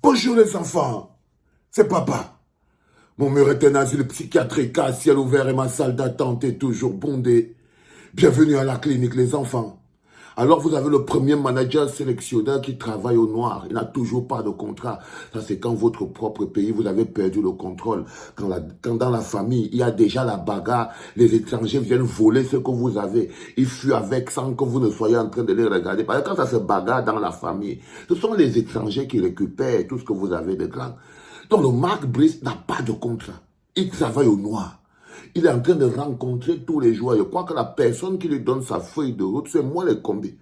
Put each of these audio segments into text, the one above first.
Bonjour les enfants, c'est papa. Mon mur est un asile psychiatrique à ciel ouvert et ma salle d'attente est toujours bondée. Bienvenue à la clinique les enfants. Alors vous avez le premier manager sélectionneur qui travaille au noir. Il n'a toujours pas de contrat. Ça c'est quand votre propre pays, vous avez perdu le contrôle. Quand dans la famille, il y a déjà la bagarre, les étrangers viennent voler ce que vous avez. Ils fuient avec sans que vous ne soyez en train de les regarder. Parce que quand ça se bagarre dans la famille, ce sont les étrangers qui récupèrent tout ce que vous avez de grand. Donc le Mark Brice n'a pas de contrat. Il travaille au noir. Il est en train de rencontrer tous les joueurs. Je crois que la personne qui lui donne sa feuille de route, c'est moi les combis.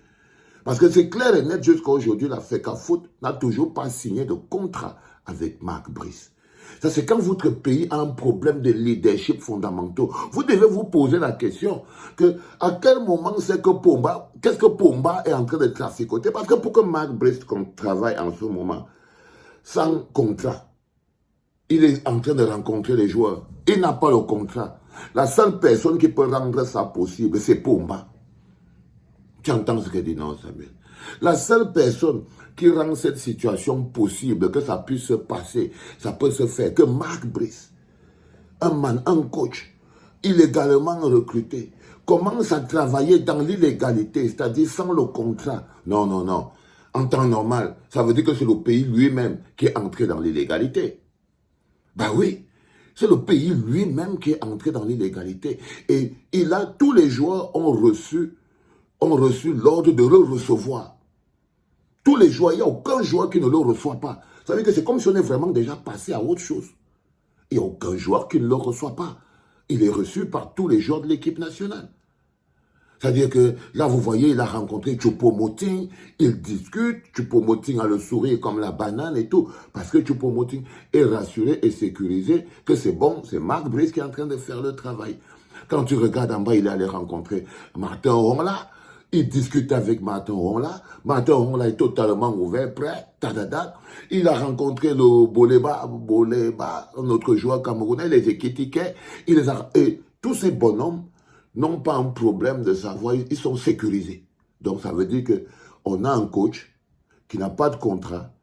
Parce que c'est clair et net, jusqu'à aujourd'hui, la FECAFOOT n'a toujours pas signé de contrat avec Mark Brice. Ça, c'est quand votre pays a un problème de leadership fondamentaux. Vous devez vous poser la question que à quel moment c'est que Pomba, qu'est-ce que Pomba est en train de traficoter? Parce que pour que Mark Brice travaille en ce moment sans contrat, il est en train de rencontrer les joueurs. Il n'a pas le contrat. La seule personne qui peut rendre ça possible, c'est Pomba. Tu entends ce que dit non, Samuel? La seule personne qui rend cette situation possible, que ça puisse se passer, ça peut se faire, que Mark Brice, un coach, illégalement recruté, commence à travailler dans l'illégalité, c'est-à-dire sans le contrat. Non, non, non. En temps normal, ça veut dire que c'est le pays lui-même qui est entré dans l'illégalité. Ben oui, c'est le pays lui-même qui est entré dans l'illégalité. Et tous les joueurs ont reçu l'ordre de le recevoir. Tous les joueurs, il n'y a aucun joueur qui ne le reçoit pas. Ça veut dire que c'est comme si on est vraiment déjà passé à autre chose. Il n'y a aucun joueur qui ne le reçoit pas. Il est reçu par tous les joueurs de l'équipe nationale. C'est-à-dire que là, vous voyez, il a rencontré Choupo-Moting, il discute, Choupo-Moting a le sourire comme la banane et tout, parce que Choupo-Moting est rassuré et sécurisé que c'est bon, c'est Mark Brice qui est en train de faire le travail. Quand tu regardes en bas, il est allé rencontrer Martin Ronla, il discute avec Martin Ronla est totalement ouvert, prêt, tadada. Il a rencontré le Boleba, notre joueur camerounais, les Ekitike, et tous ces bonhommes n'ont pas un problème de savoir, ils sont sécurisés. Donc ça veut dire qu'on a un coach qui n'a pas de contrat,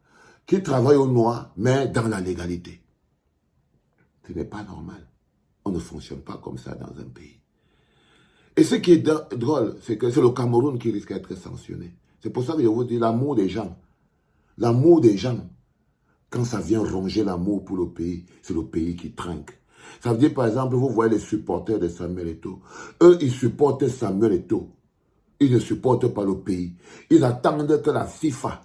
qui travaille au noir, mais dans la légalité. Ce n'est pas normal. On ne fonctionne pas comme ça dans un pays. Et ce qui est drôle, c'est que c'est le Cameroun qui risque d'être sanctionné. C'est pour ça que je vous dis l'amour des gens. L'amour des gens, quand ça vient ronger l'amour pour le pays, c'est le pays qui trinque. Ça veut dire, par exemple, vous voyez les supporters de Samuel Eto'o. Eux, ils supportent Samuel Eto'o. Ils ne supportent pas le pays. Ils attendent que la FIFA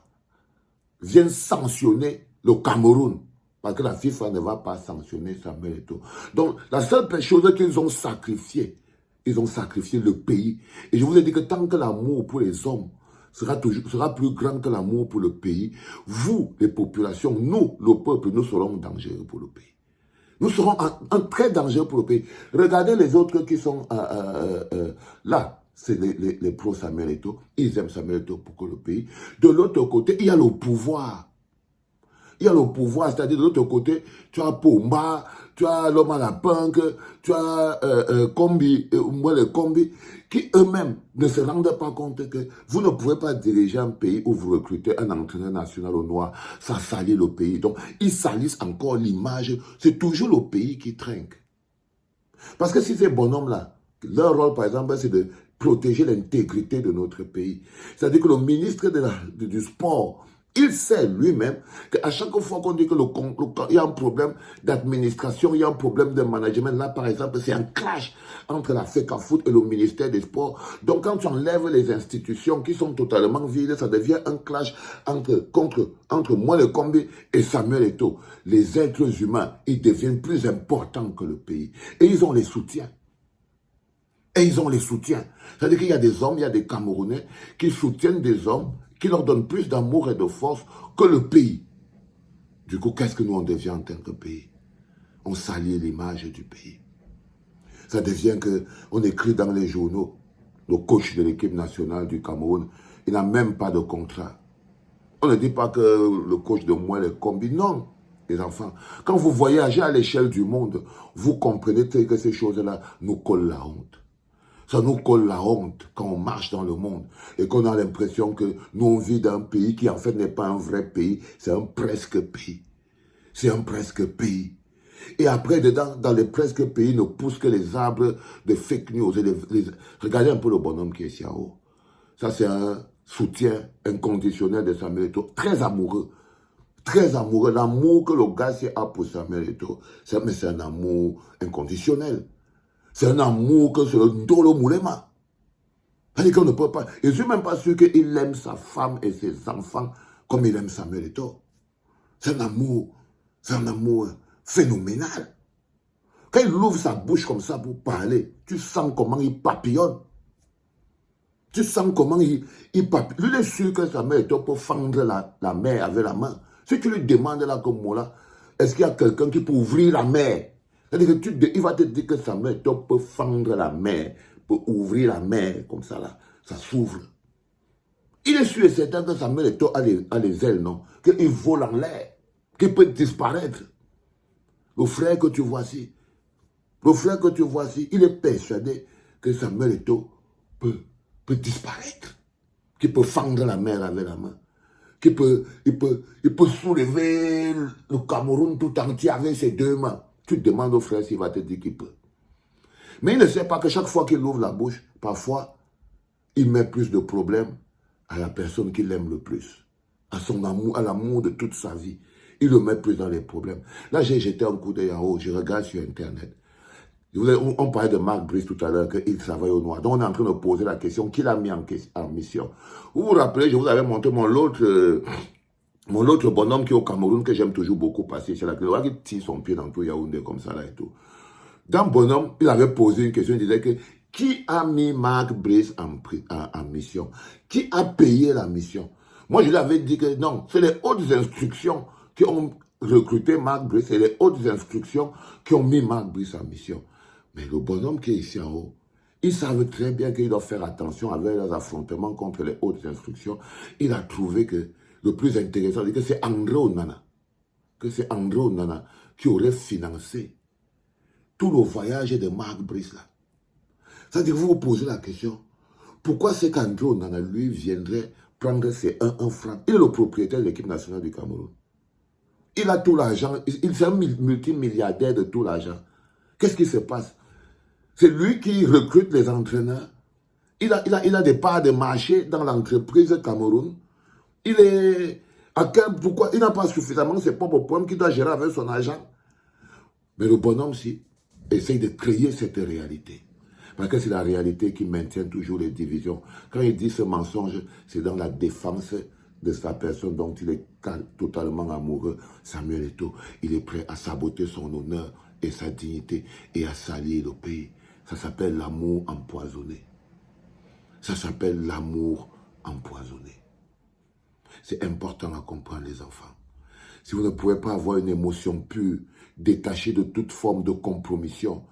vienne sanctionner le Cameroun. Parce que la FIFA ne va pas sanctionner Samuel Eto'o. Donc, la seule chose qu'ils ont sacrifiée, ils ont sacrifié le pays. Et je vous ai dit que tant que l'amour pour les hommes sera plus grand que l'amour pour le pays, vous, les populations, nous, le peuple, nous serons dangereux pour le pays. Nous serons un très dangereux pour le pays. Regardez les autres qui sont là. C'est les pro-Samuel Eto'o. Ils aiment Samuel Eto'o pour que le pays. De l'autre côté, il y a le pouvoir. Il y a le pouvoir, c'est-à-dire de l'autre côté, tu as Pomba, tu as l'homme à la punk, tu as Kombi, les Kombi, qui eux-mêmes ne se rendent pas compte que vous ne pouvez pas diriger un pays où vous recrutez un entraîneur national au noir, ça salit le pays. Donc, ils salissent encore l'image, c'est toujours le pays qui trinque. Parce que si ces bonhommes-là, leur rôle, par exemple, c'est de protéger l'intégrité de notre pays. C'est-à-dire que le ministre du sport, il sait lui-même qu'à chaque fois qu'on dit qu'il y a un problème d'administration, il y a un problème de management, là par exemple, c'est un clash entre la FECAFOOT et le ministère des Sports. Donc quand tu enlèves les institutions qui sont totalement vides, ça devient un clash entre moi le Kombi et Samuel Eto'o. Les êtres humains, ils deviennent plus importants que le pays. Et ils ont les soutiens. C'est-à-dire qu'il y a des hommes, il y a des Camerounais qui soutiennent des hommes qui leur donnent plus d'amour et de force que le pays. Du coup, qu'est-ce que nous on devient en tant que pays? On salit l'image du pays. Ça devient qu'on écrit dans les journaux, le coach de l'équipe nationale du Cameroun, il n'a même pas de contrat. On ne dit pas que le coach de moi les combine, non. Les enfants, quand vous voyagez à l'échelle du monde, vous comprenez que ces choses-là nous collent la honte. Ça nous colle la honte quand on marche dans le monde et qu'on a l'impression que nous, on vit dans un pays qui en fait n'est pas un vrai pays, c'est un presque pays. C'est un presque pays. Et après, dedans, dans les presque pays, ne poussent que les arbres de fake news. Regardez un peu le bonhomme qui est ici en haut. Ça, c'est un soutien inconditionnel de Samuel Eto'o, très amoureux. Très amoureux. L'amour que le gars a pour Samuel Eto'o, mais c'est un amour inconditionnel. C'est un amour que c'est le Ndolo Moulema. C'est-à-dire qu'on ne peut pas... Je ne suis même pas sûr qu'il aime sa femme et ses enfants comme il aime Samuel Eto'o. C'est un amour phénoménal. Quand il ouvre sa bouche comme ça pour parler, tu sens comment il papillonne. Tu sens comment il papillonne. Lui, il est sûr que Samuel Eto'o peut fendre la mer avec la main. Si tu lui demandes là comme moi là, est-ce qu'il y a quelqu'un qui peut ouvrir la mer? C'est-à-dire que il va te dire que Samuel Eto'o peut fendre la mer, peut ouvrir la mer comme ça là, ça s'ouvre. Il est sûr et certain que Samuel Eto'o a les ailes, non? Qu'il vole en l'air, qu'il peut disparaître. Le frère que tu vois ici, il est persuadé que Samuel Eto'o peut disparaître, qu'il peut fendre la mer avec la main, il peut soulever le Cameroun tout entier avec ses deux mains. Tu demandes au frère s'il va te dire qu'il peut. Mais il ne sait pas que chaque fois qu'il ouvre la bouche, parfois, il met plus de problèmes à la personne qu'il aime le plus, à son amour, à l'amour de toute sa vie. Il le met plus dans les problèmes. Là, j'ai jeté un coup d'œil en haut, je regarde sur Internet. On parlait de Mark Brice tout à l'heure, qu'il travaille au noir. Donc, on est en train de poser la question, qui l'a mis en mission? Vous vous rappelez, je vous avais montré mon autre bonhomme qui est au Cameroun, que j'aime toujours beaucoup passer chez la clé. Il tire son pied dans tout Yaoundé comme ça là et tout. Dans bonhomme, il avait posé une question, il disait que qui a mis Mark Brice en mission? Qui a payé la mission? Moi, je lui avais dit que non, c'est les hautes instructions qui ont recruté Mark Brice, c'est les hautes instructions qui ont mis Mark Brice en mission. Mais le bonhomme qui est ici en haut, ils savent très bien qu'ils doivent faire attention avec leurs affrontements contre les hautes instructions. Il a trouvé que le plus intéressant, c'est que c'est André Onana. Qui aurait financé tout le voyage de Mark Brice là. C'est-à-dire que vous vous posez la question, pourquoi c'est qu'André Onana, lui, viendrait prendre ses 1 franc? Il est le propriétaire de l'équipe nationale du Cameroun. Il a tout l'argent, il est un multimilliardaire de tout l'argent. Qu'est-ce qui se passe? C'est lui qui recrute les entraîneurs. Il a des parts de marché dans l'entreprise Cameroun. Pourquoi? Il n'a pas suffisamment ses propres problèmes qu'il doit gérer avec son argent. Mais le bonhomme, si, essaye de créer cette réalité. Parce que c'est la réalité qui maintient toujours les divisions. Quand il dit ce mensonge, c'est dans la défense de sa personne dont il est totalement amoureux. Samuel Eto'o, il est prêt à saboter son honneur et sa dignité et à salir le pays. Ça s'appelle l'amour empoisonné. Ça s'appelle l'amour empoisonné. C'est important à comprendre, les enfants. Si vous ne pouvez pas avoir une émotion pure, détachée de toute forme de compromission,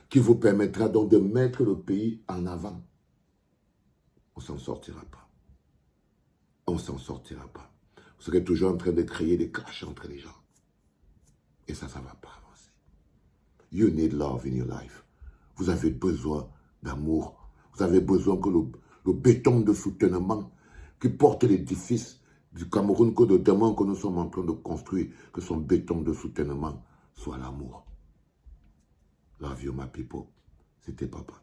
qui vous permettra donc de mettre le pays en avant, on ne s'en sortira pas. On ne s'en sortira pas. Vous serez toujours en train de créer des clashs entre les gens. Et ça ne va pas avancer. You need love in your life. Vous avez besoin d'amour. Vous avez besoin que le béton de soutènement qui porte l'édifice du Cameroun que de demain que nous sommes en train de construire, que son béton de soutènement soit l'amour. Love you, my people. C'était papa.